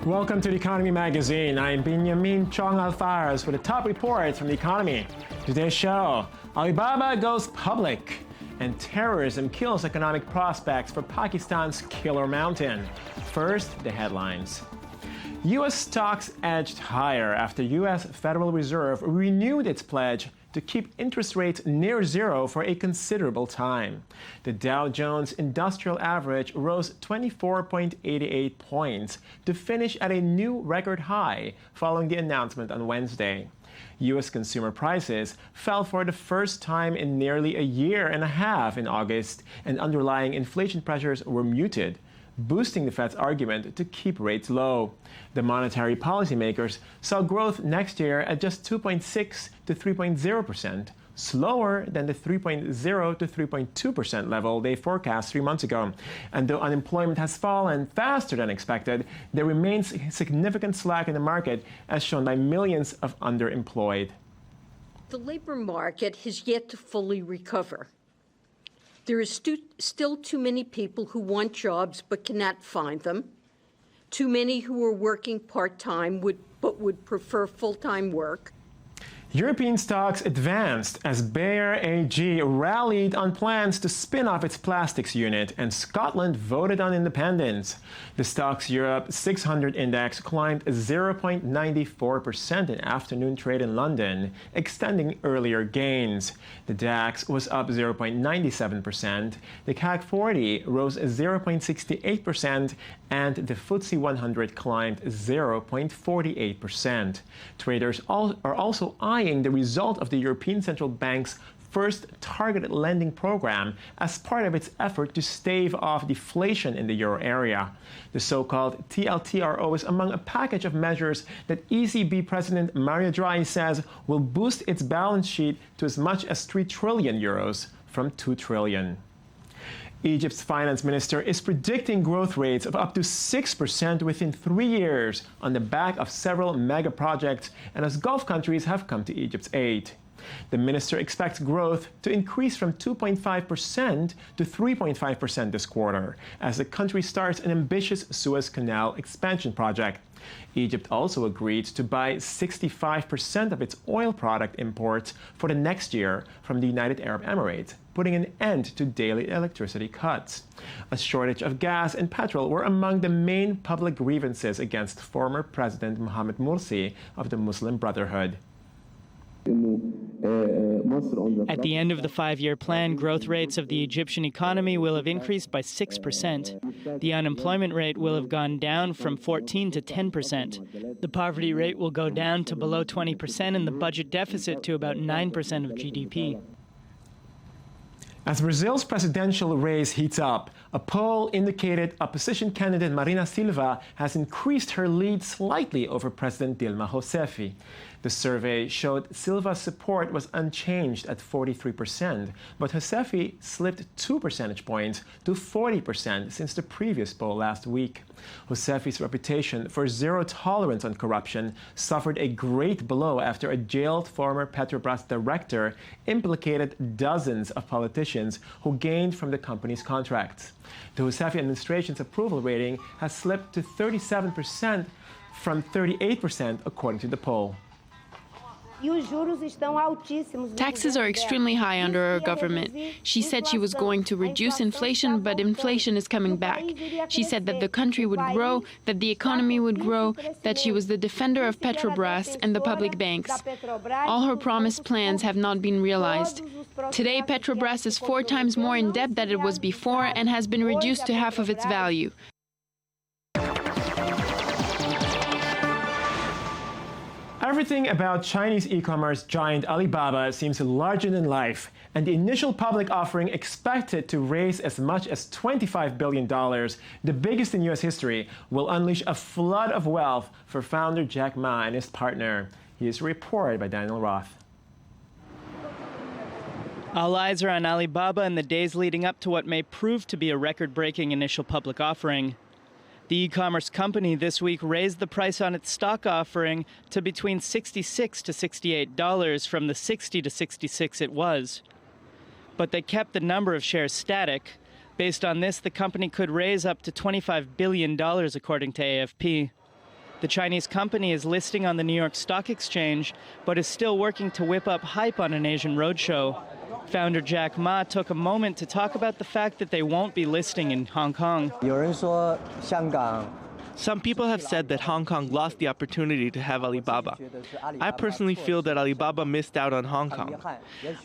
Welcome to the Economy Magazine. I'm Benjamin Chong Alfares with the top reports from the economy. Today's show, Alibaba goes public and terrorism kills economic prospects for Pakistan's Killer Mountain. First, the headlines. U.S. stocks edged higher after U.S. Federal Reserve renewed its pledge to keep interest rates near zero for a considerable time. The Dow Jones Industrial Average rose 24.88 points to finish at a new record high following the announcement on Wednesday. U.S. consumer prices fell for the first time in nearly a year and a half in August, and underlying inflation pressures were muted, boosting the Fed's argument to keep rates low. The monetary policymakers saw growth next year at just 2.6 to 3.0%, slower than the 3.0 to 3.2% level they forecast 3 months ago. And though unemployment has fallen faster than expected, there remains significant slack in the market, as shown by millions of underemployed. The labor market has yet to fully recover. There is still too many people who want jobs but cannot find them, too many who are working part-time but would prefer full-time work. European stocks advanced as Bayer AG rallied on plans to spin off its plastics unit, and Scotland voted on independence. The Stoxx Europe 600 index climbed 0.94% in afternoon trade in London, extending earlier gains. The DAX was up 0.97%, the CAC 40 rose 0.68%, and the FTSE 100 climbed 0.48%. Traders are also eyeing the result of the European Central Bank's first targeted lending program as part of its effort to stave off deflation in the euro area. The so-called TLTRO is among a package of measures that ECB President Mario Draghi says will boost its balance sheet to as much as 3 trillion euros from 2 trillion. Egypt's finance minister is predicting growth rates of up to 6% within 3 years on the back of several mega projects and as Gulf countries have come to Egypt's aid. The minister expects growth to increase from 2.5% to 3.5% this quarter as the country starts an ambitious Suez Canal expansion project. Egypt also agreed to buy 65% of its oil product imports for the next year from the United Arab Emirates, putting an end to daily electricity cuts. A shortage of gas and petrol were among the main public grievances against former President Mohamed Morsi of the Muslim Brotherhood. At the end of the 5-year plan, growth rates of the Egyptian economy will have increased by 6%. The unemployment rate will have gone down from 14 to 10%. The poverty rate will go down to below 20% and the budget deficit to about 9% of GDP. As Brazil's presidential race heats up, a poll indicated opposition candidate Marina Silva has increased her lead slightly over President Dilma Rousseff. The survey showed Silva's support was unchanged at 43%, but Rousseff slipped 2 percentage points to 40% since the previous poll last week. Rousseff's reputation for zero tolerance on corruption suffered a great blow after a jailed former Petrobras director implicated dozens of politicians who gained from the company's contracts. The Rousseff administration's approval rating has slipped to 37% from 38% according to the poll. Taxes are extremely high under our government. She said she was going to reduce inflation, but inflation is coming back. She said that the country would grow, that the economy would grow, that she was the defender of Petrobras and the public banks. All her promised plans have not been realized. Today, Petrobras is 4 times more in debt than it was before and has been reduced to half of its value. Everything about Chinese e-commerce giant Alibaba seems larger than life, and the initial public offering expected to raise as much as $25 billion, the biggest in U.S. history, will unleash a flood of wealth for founder Jack Ma and his partner. He is reported by Daniel Roth. All eyes are on Alibaba in the days leading up to what may prove to be a record-breaking initial public offering. The e-commerce company this week raised the price on its stock offering to between $66 to $68 from the $60 to $66 it was. But they kept the number of shares static. Based on this, the company could raise up to $25 billion, according to AFP. The Chinese company is listing on the New York Stock Exchange, but is still working to whip up hype on an Asian roadshow. Founder Jack Ma took a moment to talk about the fact that they won't be listing in Hong Kong. Some people have said that Hong Kong lost the opportunity to have Alibaba. I personally feel that Alibaba missed out on Hong Kong.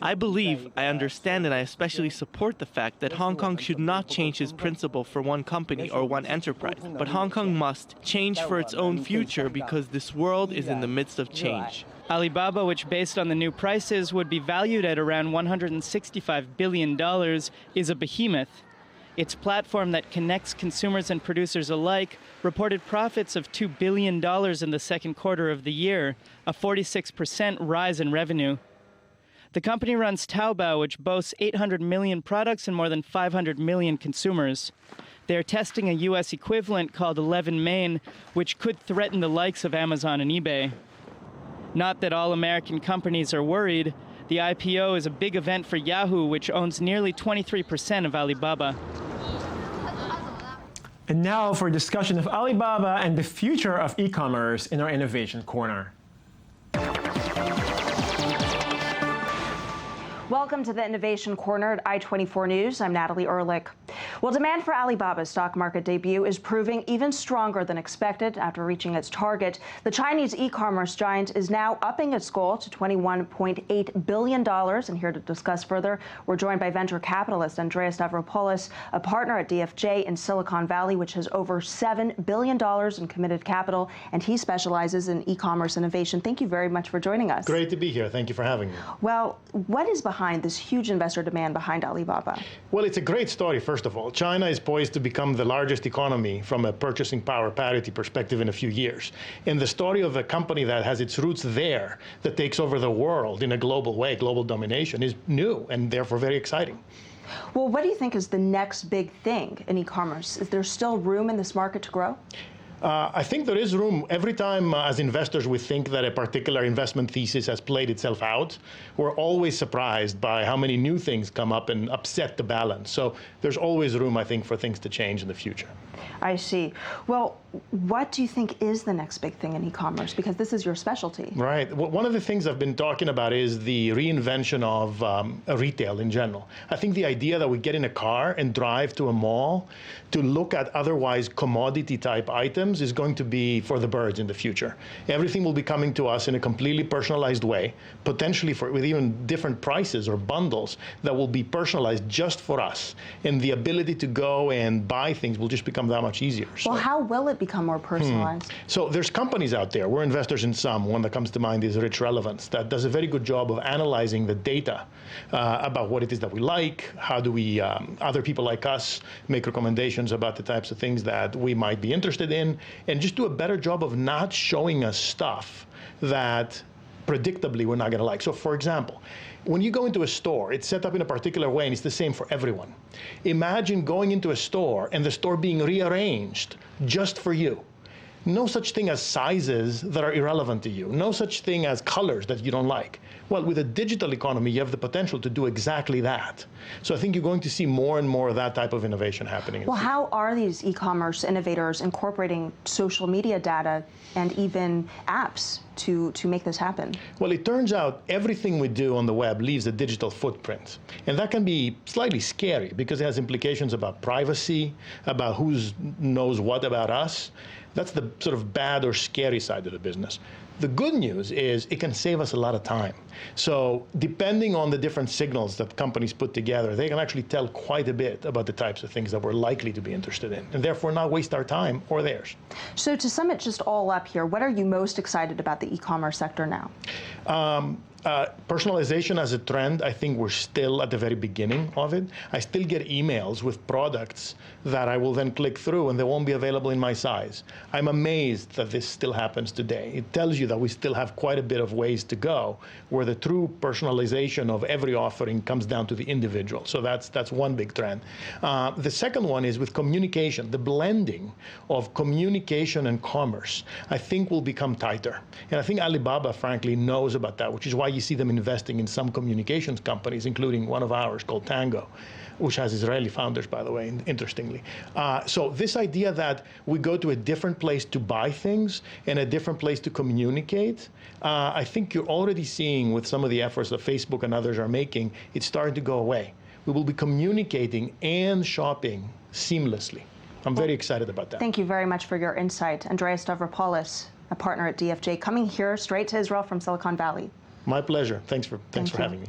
I believe, I understand, and I especially support the fact that Hong Kong should not change its principle for one company or one enterprise, but Hong Kong must change for its own future because this world is in the midst of change. Alibaba, which based on the new prices would be valued at around $165 billion, is a behemoth. Its platform that connects consumers and producers alike reported profits of $2 billion in the second quarter of the year, a 46% rise in revenue. The company runs Taobao, which boasts 800 million products and more than 500 million consumers. They are testing a U.S. equivalent called 11 Main, which could threaten the likes of Amazon and eBay. Not that all American companies are worried. The IPO is a big event for Yahoo, which owns nearly 23% of Alibaba. And now for a discussion of Alibaba and the future of e-commerce in our Innovation Corner. Welcome to the Innovation Corner at I-24 News. I'm Natalie Ehrlich. Well, demand for Alibaba's stock market debut is proving even stronger than expected after reaching its target. The Chinese e-commerce giant is now upping its goal to $21.8 billion. And here to discuss further, we're joined by venture capitalist Andreas Stavropoulos, a partner at DFJ in Silicon Valley, which has over $7 billion in committed capital, and he specializes in e-commerce innovation. Thank you very much for joining us. Great to be here. Thank you for having me. Well, what is behind this huge investor demand behind Alibaba? Well, it's a great story, first of all. China is poised to become the largest economy from a purchasing power parity perspective in a few years. And the story of a company that has its roots there, that takes over the world in a global way, global domination, is new and therefore very exciting. Well, what do you think is the next big thing in e-commerce? Is there still room in this market to grow? I think there is room. Every time as investors we think that a particular investment thesis has played itself out, we're always surprised by how many new things come up and upset the balance. So there's always room, I think, for things to change in the future. I see. Well, what do you think is the next big thing in e-commerce? Because this is your specialty. Right. Well, one of the things I've been talking about is the reinvention of retail in general. I think the idea that we get in a car and drive to a mall to look at otherwise commodity type items is going to be for the birds in the future. Everything will be coming to us in a completely personalized way, potentially with even different prices or bundles that will be personalized just for us. And the ability to go and buy things will just become that much easier. Well, how will it become more personalized? So there's companies out there. We're investors in some. One that comes to mind is Rich Relevance, that does a very good job of analyzing the data about what it is that we like, how do we, other people like us, make recommendations about the types of things that we might be interested in, and just do a better job of not showing us stuff that predictably we're not going to like. So for example, when you go into a store, it's set up in a particular way and it's the same for everyone. Imagine going into a store and the store being rearranged just for you. No such thing as sizes that are irrelevant to you. No such thing as colors that you don't like. Well, with a digital economy, you have the potential to do exactly that. So I think you're going to see more and more of that type of innovation happening. Well, how are these e-commerce innovators incorporating social media data and even apps to make this happen? Well, it turns out everything we do on the web leaves a digital footprint. And that can be slightly scary because it has implications about privacy, about who knows what about us. That's the sort of bad or scary side of the business. The good news is it can save us a lot of time. So depending on the different signals that companies put together, they can actually tell quite a bit about the types of things that we're likely to be interested in, and therefore not waste our time or theirs. So to sum it just all up here, what are you most excited about the e-commerce sector now? Personalization as a trend, I think we're still at the very beginning of it. I still get emails with products that I will then click through and they won't be available in my size. I'm amazed that this still happens today. It tells you that we still have quite a bit of ways to go where the true personalization of every offering comes down to the individual. So that's one big trend. The second one is with communication. The blending of communication and commerce, I think, will become tighter. And I think Alibaba, frankly, knows about that, which is why you see them investing in some communications companies, including one of ours called Tango, which has Israeli founders, by the way, interestingly. So this idea that we go to a different place to buy things and a different place to communicate, I think you're already seeing with some of the efforts that Facebook and others are making, it's starting to go away. We will be communicating and shopping seamlessly. I'm very excited about that. Thank you very much for your insight. Andreas Stavropoulos, a partner at DFJ, coming here straight to Israel from Silicon Valley. My pleasure. Thanks for having me.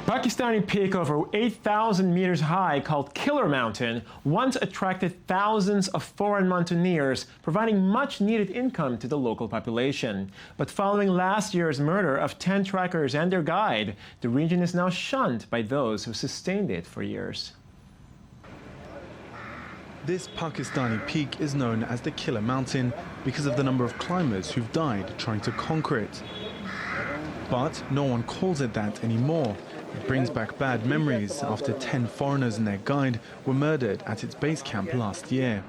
Pakistani peak over 8,000 meters high called Killer Mountain once attracted thousands of foreign mountaineers, providing much-needed income to the local population. But following last year's murder of 10 trekkers and their guide, the region is now shunned by those who sustained it for years. This Pakistani peak is known as the Killer Mountain because of the number of climbers who've died trying to conquer it. But no one calls it that anymore. It brings back bad memories after 10 foreigners and their guide were murdered at its base camp last year.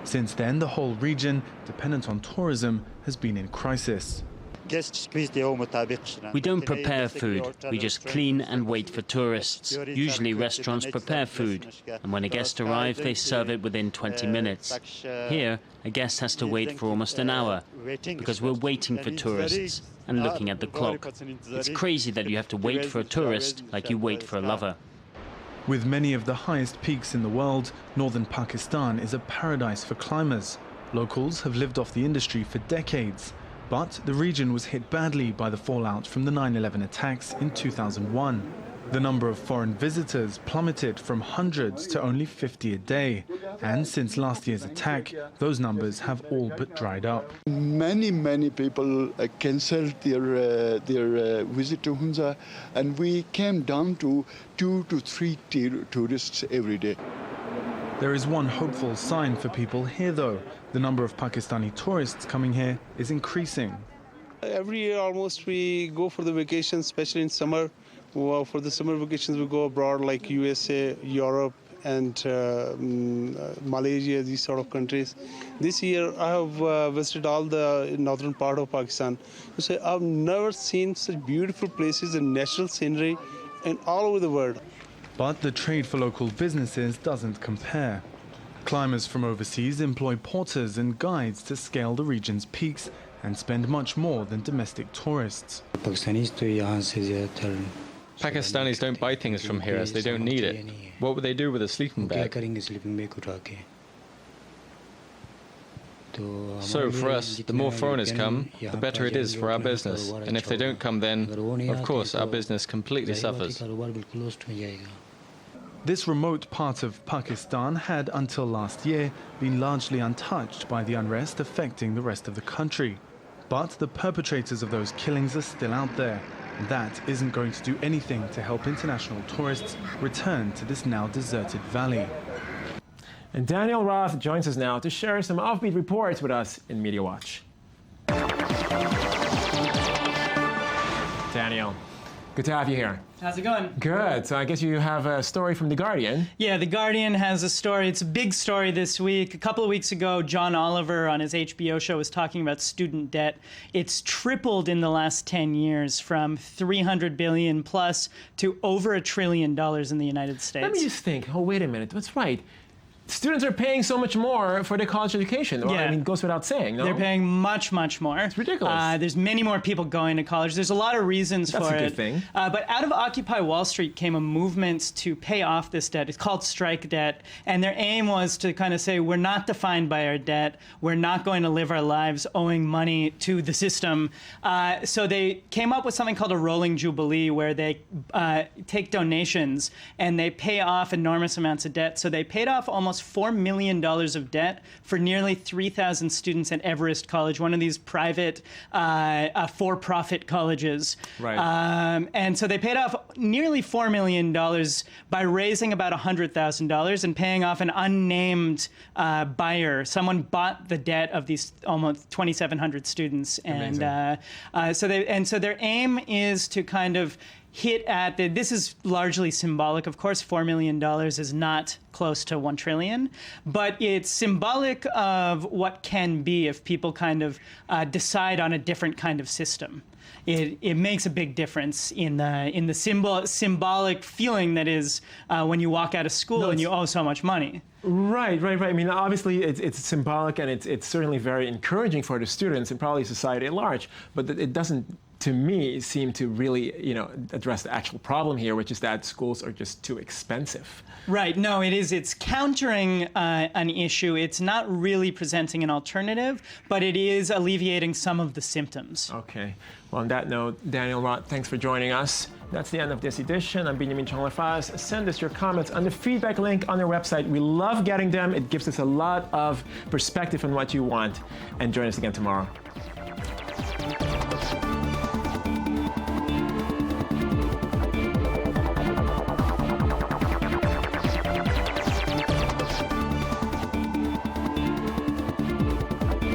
Since then, the whole region, dependent on tourism, has been in crisis. We don't prepare food, we just clean and wait for tourists. Usually restaurants prepare food, and when a guest arrives, they serve it within 20 minutes. Here, a guest has to wait for almost an hour, because we're waiting for tourists and looking at the clock. It's crazy that you have to wait for a tourist like you wait for a lover. With many of the highest peaks in the world, northern Pakistan is a paradise for climbers. Locals have lived off the industry for decades. But the region was hit badly by the fallout from the 9/11 attacks in 2001. The number of foreign visitors plummeted from hundreds to only 50 a day. And since last year's attack, those numbers have all but dried up. Many people cancelled their visit to Hunza, and we came down to 2 to 3 tourists every day. There is one hopeful sign for people here, though. The number of Pakistani tourists coming here is increasing. Every year almost we go for the vacations, especially in summer. Well, for the summer vacations we go abroad like USA, Europe and Malaysia, these sort of countries. This year I have visited all the northern part of Pakistan. So I've never seen such beautiful places and natural scenery and all over the world. But the trade for local businesses doesn't compare. Climbers from overseas employ porters and guides to scale the region's peaks and spend much more than domestic tourists. Pakistanis don't buy things from here as they don't need it. What would they do with a sleeping bag? So for us, the more foreigners come, the better it is for our business. And if they don't come then, of course, our business completely suffers. This remote part of Pakistan had, until last year, been largely untouched by the unrest affecting the rest of the country. But the perpetrators of those killings are still out there. And that isn't going to do anything to help international tourists return to this now deserted valley. And Daniel Roth joins us now to share some offbeat reports with us in Media Watch. Daniel, good to have you here. How's it going? Good. So I guess you have a story from The Guardian. Yeah, The Guardian has a story. It's a big story this week. A couple of weeks ago, John Oliver on his HBO show was talking about student debt. It's tripled in the last 10 years from $300 billion plus to over $1 trillion in the United States. Let me just think. Oh, wait a minute. That's right. Students are paying so much more for their college education. Or, I mean, it goes without saying, no? They're paying much, much more. It's ridiculous. There's many more people going to college. There's a lot of reasons for it. That's a good thing. But out of Occupy Wall Street came a movement to pay off this debt. It's called strike debt. And their aim was to kind of say, we're not defined by our debt. We're not going to live our lives owing money to the system. So they came up with something called a rolling jubilee, where they take donations and they pay off enormous amounts of debt. So they paid off almost $4 million of debt for nearly 3,000 students at Everest College, one of these private for-profit colleges. Right. And so they paid off nearly $4 million by raising about $100,000 and paying off an unnamed buyer. Someone bought the debt of these almost 2,700 students. And so their aim is to kind of hit at this is largely symbolic. Of course, $4 million is not close to 1 trillion, but it's symbolic of what can be if people kind of decide on a different kind of system. It makes a big difference in the symbolic feeling that is when you walk out of school and you owe so much money. Right. I mean, obviously, it's symbolic, and it's certainly very encouraging for the students and probably society at large. But it doesn't, to me, seem to really, address the actual problem here, which is that schools are just too expensive. Right. No, it is. It's countering an issue. It's not really presenting an alternative, but it is alleviating some of the symptoms. Okay. Well, on that note, Daniel Roth, thanks for joining us. That's the end of this edition. I'm Benjamin Chong-Lafaz. Send us your comments on the feedback link on their website. We love getting them. It gives us a lot of perspective on what you want. And join us again tomorrow.